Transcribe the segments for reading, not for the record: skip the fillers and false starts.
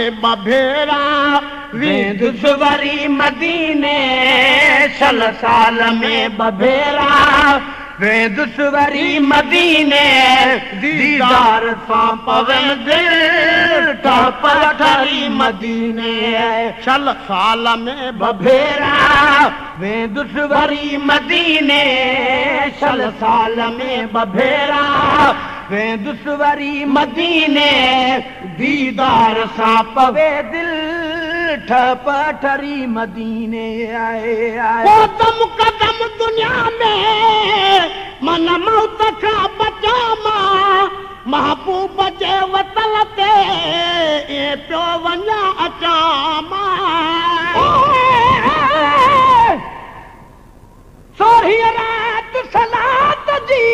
में बभेरा वेंदुस वरी मदीने सल साल में बभेरा वेंदुस वरी मदीने दीदार सां पवन दिल ठपर ठरी मदीने सल साल में बभेरा वेंदुस वरी मदीने सल साल में बभेरा वेंदुस वरी मदीने दीदार सां पवे दिल ठरी मदीने आए आए कदम कदम दुनिया में मन मौत का बचामा महबूब जे वतन ते ए पियो वञा अचामा सोरही रात सलात जी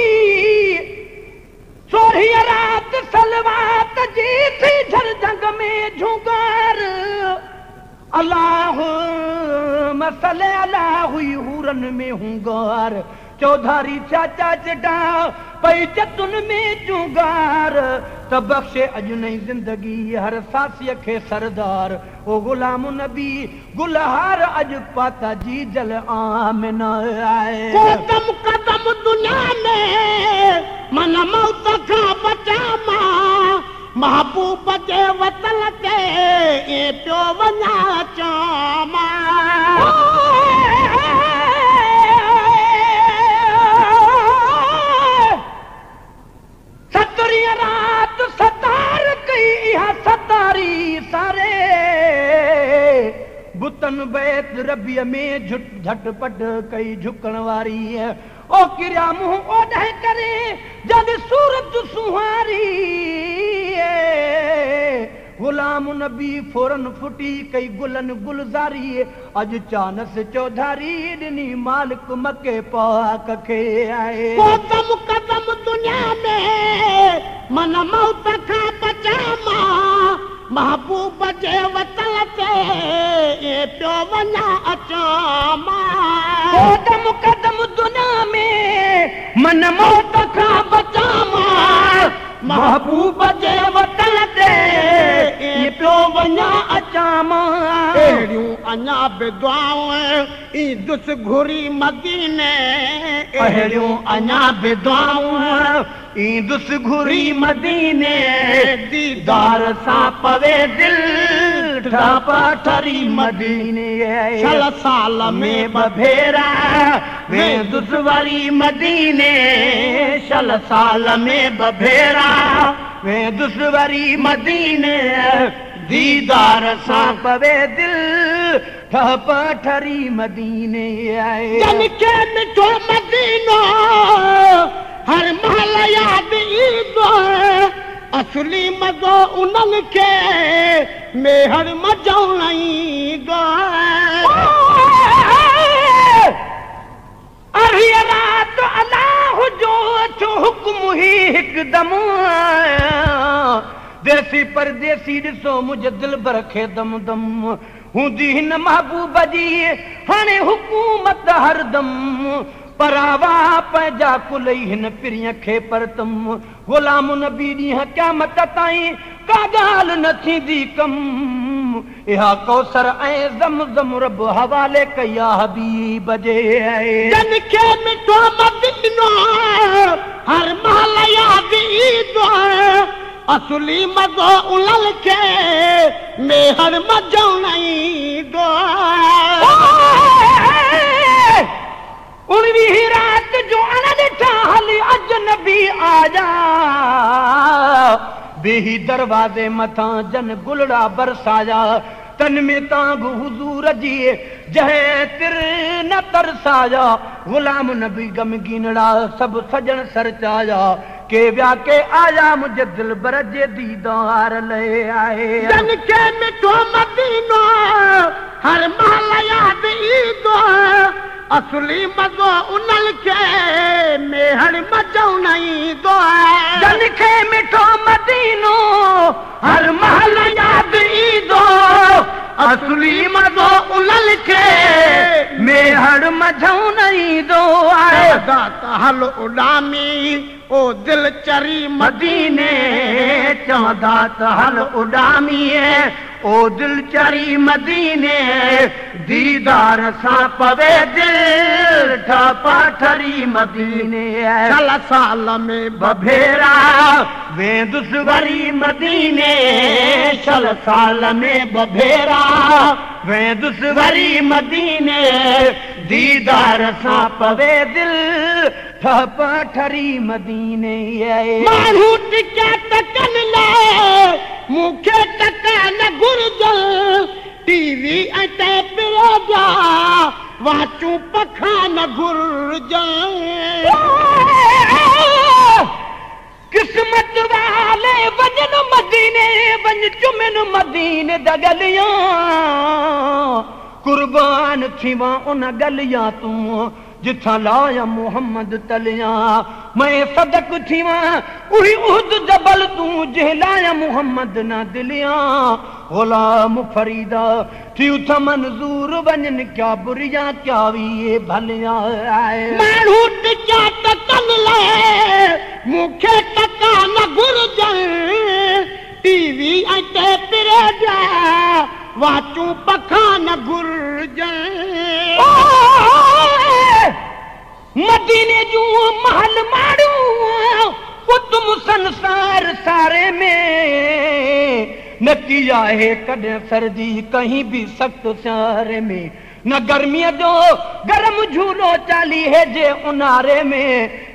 सोरही रात सलवात जी थी झर जंग में झुंगार अल्लाह मसले अल्लाह हुई हुरन में हुंगार चौधारी चाचा चटा पई चतुन में चुगार त बख्शे अॼु नई जिंदगी हर सासीअ खे सरदार ओ गुलाम नबी गुलहार अॼु पाता जी जल आमिन आए कदम कदम दुनिया में मन मौत खां बचामा महबूब जे वतन ते ए पियो वञा चामा सतरी रात सतार कई इहा सतारी सारे बुतन बैत रबिय में झटपट कई झुकण वारी ओ किरिया मुंह ओढ़े करे जद सूरत सुहारी गुलाम नबी फौरन फुटी कई गुलन गुलजारी अज चानस चौधारी दिनी मालिक मके पाक के आए कदम कदम दुनिया में मन मौत का बचामा महबूब जे वतन ते ए पियो वञा अचामा कदम कदम दुनिया में मन मौत का बचामा महबूब जे वतन ते ए पियो वञा अचामा अहिड़ियूं अञा बि दुआऊं ईंदुसि घुरी मदीने अहिड़ियूं अञा बि दुआऊं ईंदुसि घुरी मदीने दीदार सां पवे दिल ठपा ठरी मदीने छल साल में बभेरा वेंदुसि वरी मदीने छल साल में बभेरा वेंदुसि वरी मदीने दीदार सां पवे दिल ठप ठरी मदीने आए जन के मिठो मदीनो हर महल याद ईंदो असली मज़ो उन्हनि खे मेहर मज़ो ईंदो अड़ी रात अल्लाह जो हुक्म ही हिकदम देसी परदेसी ॾिसो मुंहिंजे दिल भर खे दम दम हूंदी हिन महबूब जी हाणे हुकूमत हरदम परावा पंहिंजा कुल हिन पिरीअ खे परतम गुलाम नबी ॾींहं क़यामत ताईं का ॻाल्हि न थींदी कम इहा कौसर ऐं ज़मज़म रब हवाले कया हबीब जे जन खे मिठो मदीनो हर महल याद ईंदो असली मज़ो उन्हनि खे मेहर मज़ो ईंदो उनवीह रात जो अणॾिठा हली अजनबी आजा बेही दरवाज़े मथां जन गुलड़ा बरसाया तन में तांग हुजूर जी जहे तिर न तरसाया गुलाम नबी गमगीनड़ा सब सजन सरचाया के व्या के आया मुझे दिल बर जे दीदार ले आए जन के मिठो मदीनो हर महल याद ईंदो असली मज़ो उन्हनि खे मेहर मज़ो ईंदो जन खे मिठो मदीनो हर महल याद ईंदो असली मज़ो उन्हनि खे मेहर मज़ो ईंदो हल उॾामी ओ दिल चरी मदीने चवंदा त हल उॾामी ओ दिल चरी मदीने दीदार सां पवे दिल ठपा ठरी मदीने चल साल में बभेरा वेंदुस वरी मदीने चल साल में बभेरा वेंदुस वरी मदीने दीदार सां पवे दिल ठपा ठरी मदीने माण्हू टिका तकन लाइ मूंखे टका न घुर्जल टीवी ऐं टेप जा वाचूं पखा न घुर्जल किस्मत वाले वञन मदीने वञ चुमन मदीने दगलियां कुर्बान थीवा उन गलियां तूं जिथां लाया मोहम्मद तलिया मैं सदक थीवा उही उहद जबल तूं जहलाया मोहम्मद ना दिलिया गुलाम फरीदा थियूं था मंजूर वञन क्या बुरिया क्या वी भलिया माण्हू टिका तकन लाइ मूंखे टका न घुर्जल टीवी ऐं टेप जा वाचूं पखा न घुर्जल मदीने जूं महल माड़ू कुतुब संसार सारे में न की आहे कॾहिं सर्दी कहीं भी सख्त सियारे में न गर्मीअ जो गरम झूलो चालीहे जे उन्हारे में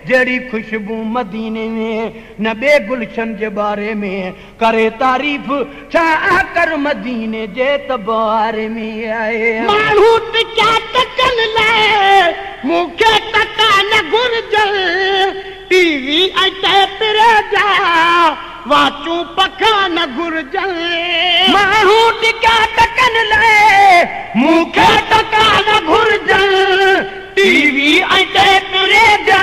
जहिड़ी खुशबू मदीने में न ॿिए गुलशन जे बारे में करे तारीफ़ छा कर मदीने जे तबारे में आए माण्हू टिका तकन लाइ मूंखे टका न घुर्जल टीवी ऐं टेप जा वाचूं पखा न घुर्जल माण्हू टिका तकन लाइ मूंखे टका न घुर्जल टीवी ऐं टेप जा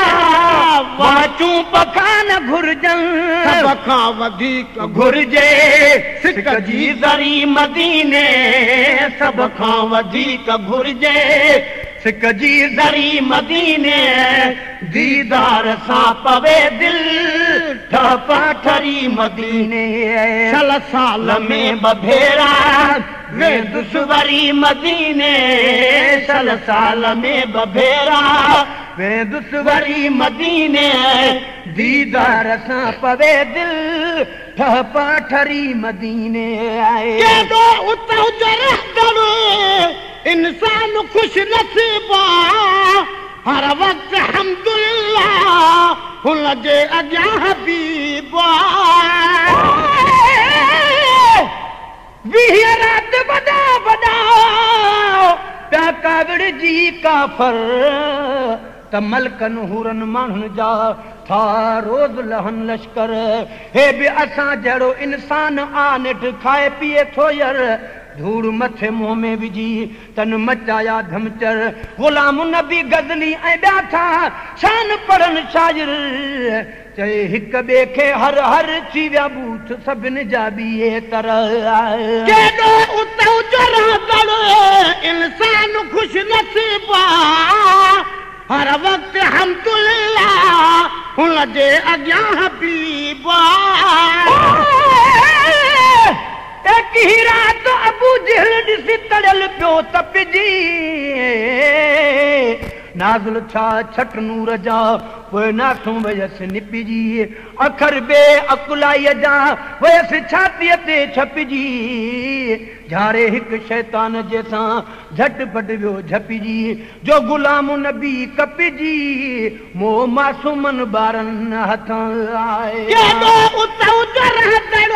वाचूं पखा न घुर्जल सभ खां वधीक घुर्जे सिक जी ज़री मदीने सभ खां वधीक घुर्जे सिक जी ज़री मदीने दीदार सां पवे दिल ठपा ठरी मदीने चल साल में बभेरा वेंदुस वरी मदीने चल साल में बभेरा वेंदुस वरी मदीने दीदार सां पवे दिल ठपा ठरी मदीने केॾो उतां जरदड़ इंसान खुश नसीबा हर वक्त हम्दुलिल्लाह हुन जे अॻियां हबीबा वीह रात वॾा वॾा पिया काविड़ जी काफ़र त मलकन हुरन माण्हुनि जा था रोज़ लहन लश्कर हे बि असां जहिड़ो इंसान आ नेठ खाए पीए थो यार धूड़ मथे मुंह में विझी तन मचाया धमचर गुलाम नबी गज़ली ऐं ॿिया था शान पढ़नि शाइर चए हिक ॿिए खे हर हर थी विया बूथ सभिनि जा ॿिए तरह केॾो उतां जरदड़ इंसान खुश नसीबा हर वक्त हम्दुलिल्लाह हुन जे अॻियां हबीबा की रात अबू जहल ॾिसी तड़ियल पियो तपजी नाज़ुल छा छट नूर जा पोइ नासूं वयसि निपजी अखर बे अकुलाईअ जा वयसि छातीअ ते छपिजी झारे हिकु शैतान जंहिंसां झटपट वियो झपिजी जो गुलाम नबी कपिजी मोह मासूमन ॿारनि हथां आए केॾो उतां जरदड़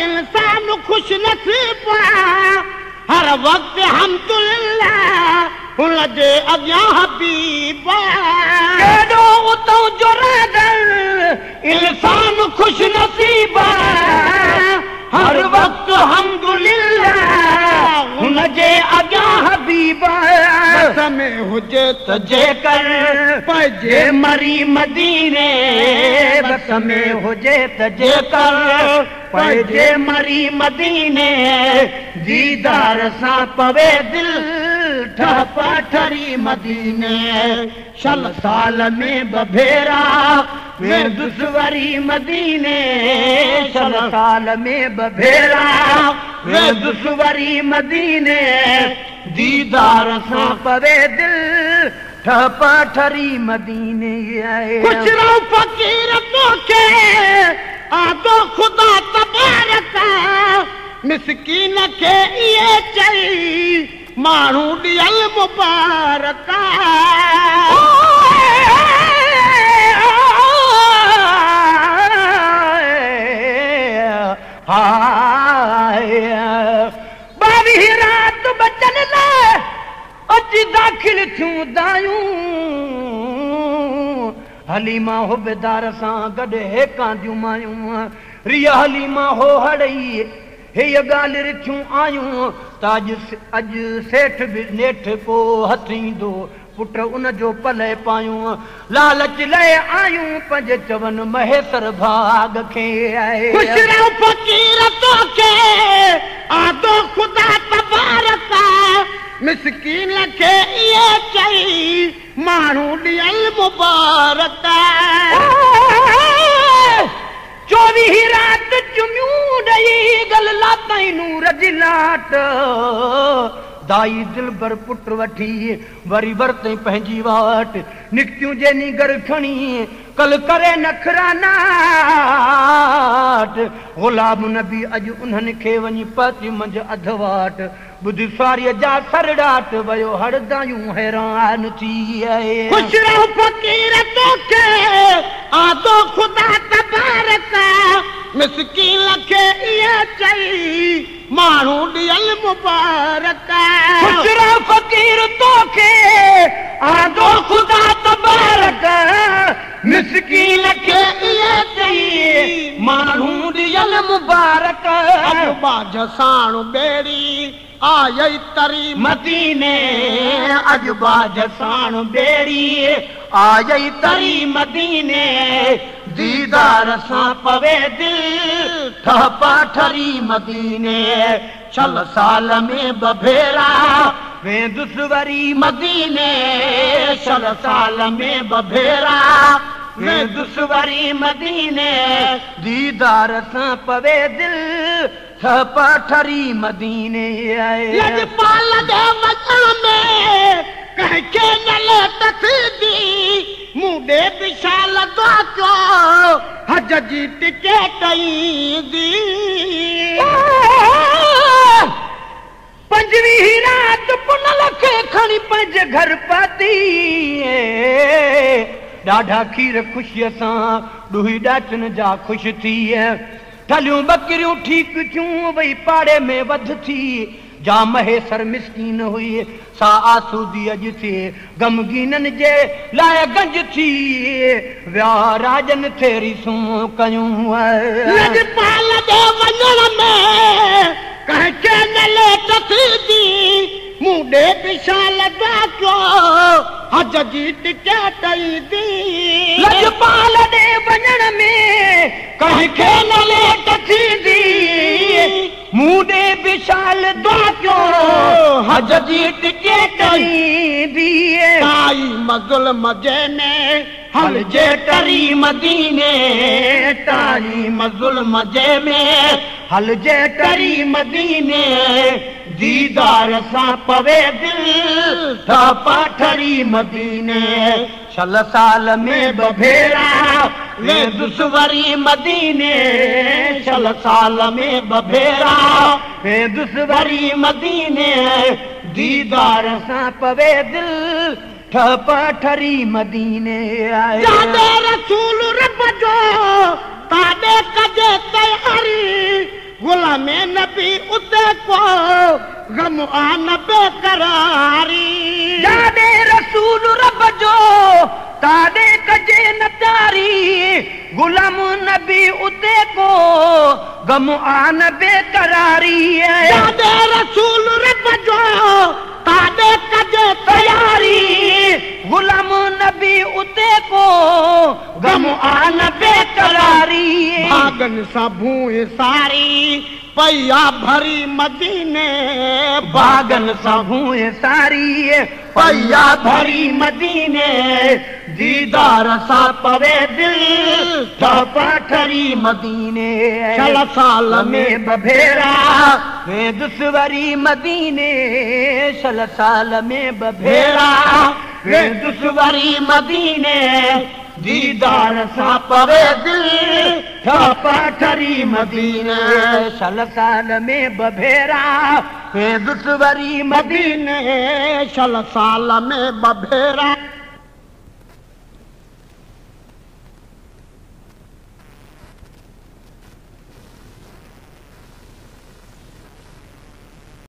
इंसान खुश नसीबा हर वक्त हम्दुलिल्लाह हुन जे अॻियां हबीबा केॾो उतां जरदड़ इंसान खुश नसीबा हर वक्त हम्दुलिल्लाह हुन जे अॻियां हबीबा बस में हुजे त जेकर पइजे मरी मदीने बस में हुजे त जेकर पइजे मरी मदीने दीदार सां पवे दिल ठपा ठरी मदीने शल साल में बभेरा में दुश्वरी मदीने सल साल में बभेरा में दुश्वरी मदीने दीदार सां पवे दिल ठपा ठरी मदीने आए खुश रहो फकीर तोखे आदो खुदा तबारक मिसकीन के ये चई मानू दियल मुबारक बावी रात बचन ले अज दाखिल थियूं दायूं हलीमा हो बेदार सां गॾु हेकां दियूं मायूं रिया हलीमा हो हड़ई हे ॻाल्हि रिथियूं आयूं त अॼु सेठ बि नेठ को हथ ईंदो पुट उन जो पले पायूं लालच लए आयूं पंज चवन महेसर भाग खे आए खुश रहो फकीर तोखे आदो खुदा तबारक मिसकीन खे ये चई माण्हू ॾियल मुबारक 24 रात चुमियूं ॾेई गल लाताई नूर जी लाट दाई दिलबर पुट वठी वरी वरतई पंहिंजी वाट निकितियूं जेनी घर खणी कल करे नखरा नाट गुलाम नबी अॼु उन्हनि खे वञी पहुती मंझ अध वाट ॿुधी सारीअ जा सर ॾाट वियो हड़दायूं हैरान थी आए खुश रहो फकीर तोखे आदो खुदा तबारक मिसकीन खे इहे चई माण्हू ॾियल मुबारक खुश रहो फकीर तोखे आदो खुदा तबारक मिसकीन खे इहे चई माण्हू ॾियल मुबारक बाज साण बेड़ी आयई तरी मदीने अॼु बाज साण बेड़ी आयई तरी मदीने दीदार सां पवे दिल ठपा ठरी मदीने छल साल में बभेरा वे दुश्वरी मदीने छल साल में बभेरा वे दुश्वरी मदीने दीदार सां पवे दिल ठपा ठरी मदीने आए लजपाल दे वचन में कहके नले तसीदी मुंडे विशाल दाचो हज जी टिकट दी 5वीं रात पुनल खे खणी पंहिंजे घर पाती ॾाढा खीर ख़ुशीअ सां ॾुही ॾाचन जा ख़ुशि थी ठलियूं बकरियूं ठीक थियूं वही पाड़े में वध थी जा महेसर मिसकीन हुई सा आसूदी अॼु थी गमगीनन जे लाइ गंज थी विया राजन थे रिसूं कयूं लजपाल जे वञण में कंहिंखे न लेट थींदी मुंडे विशाल दाचो हज जी टिकट दी लजपाल जे वञण में कंहिंखे न लेट थींदी मुंडे विशाल दाचो हज जी टिकट दी ताई मज़ुल मजे में हल जे टरी मदीने ताई मज़ुल मजे में हल जे टरी मदीने दीदार सां पवे दिल ठपा ठरी मदीने छल साल में बभेरा वे दुश्वरी मदीने छल साल में बभेरा वे दुश्वरी मदीने दीदार सां पवे दिल ठपा ठरी मदीने आए जादे रसूल रब जो ताबे कजे तैयारी गुलामे नबी उते को गम आन बेकरारी जादे रसूल रब जो ताबे कजे नतारी गुलाम नबी उते को गम आन बेकरारी जादे रसूल रब जो ताबे कजे तैयारी गुलाम नबी उते को गम आन बेकरारी भागन सबू सारी पैया भरी मदीने भागन सबू सारी पैया भरी मदीने दीदार सा पवे दिल तो पाठरी मदीने शल साल में बभेरा वे दुश्वरी मदीने शल साल में बभेरा वे दुश्वरी मदीने दीदार सा पवे दिल तो पाठरी मदीने शल साल में बभेरा वे दुश्वरी मदीने शल साल में बभेरा